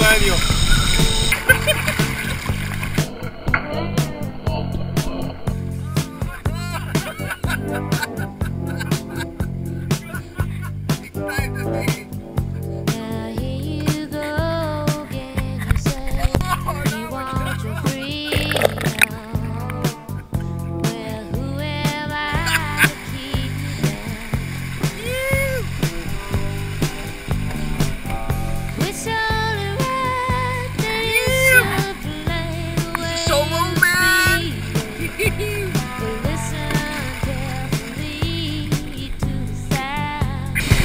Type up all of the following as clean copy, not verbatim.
blame you.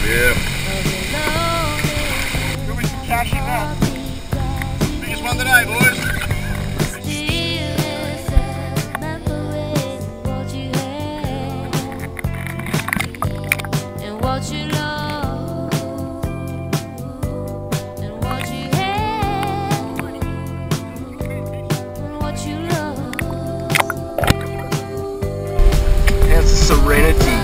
Yeah. Give me some cash in that. Biggest one today, boys. That's serenity.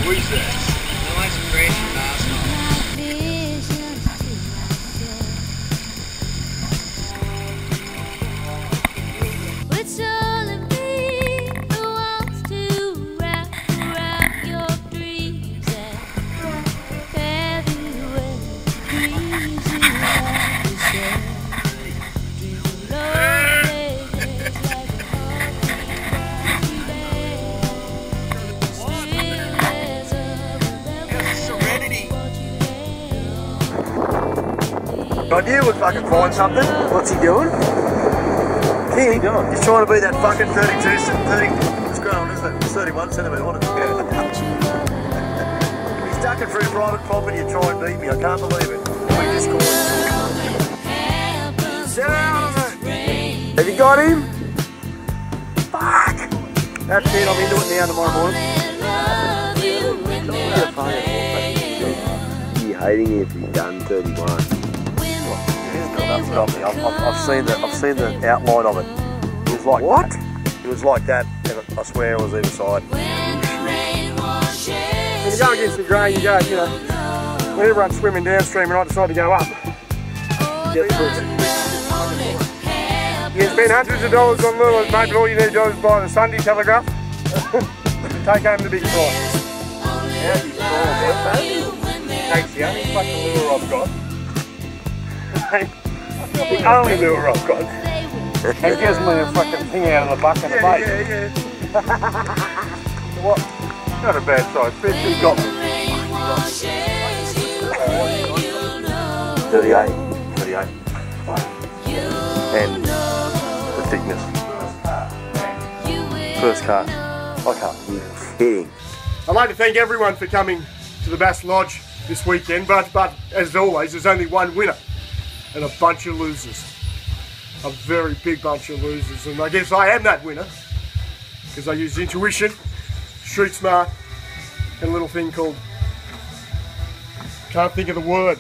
Wizards. Nice fresh asshole. It's all in me who wants to wrap around your dreams and have you where please you like to say. I knew we'd fucking find something. What's he doing? King, he's trying to be that fucking 32, 30, what's going on, isn't it? 31 centimetre, what is it? He's ducking through private property to try and beat me, I can't believe it. We just caught him. Have you got him? Fuck! That's it, I'm into it now tomorrow morning. You're hating it if you've done 31. Stop me. I've seen the outline of it. It was like what? It was like that, and I swear it was either side. When you go against the grain, you go, you know, when everyone's swimming downstream and I decide to go up. Get through. You can spend hundreds of dollars on lures, mate, but all you need to do is buy the Sunday Telegraph. Take home the big prize. Takes the only fucking lure I've got. The only lure I've got. And gives me a fucking thing out of the bucket of bait. Yeah. What? Not a bad size fish, he's got me. 38. And the thickness. First cast. I can't. Hitting. I'd like to thank everyone for coming to the Bass Lodge this weekend, but as always, there's only one winner and a bunch of losers. A very big bunch of losers, and I guess I am that winner because I use intuition, street smart, and a little thing called, can't think of the word.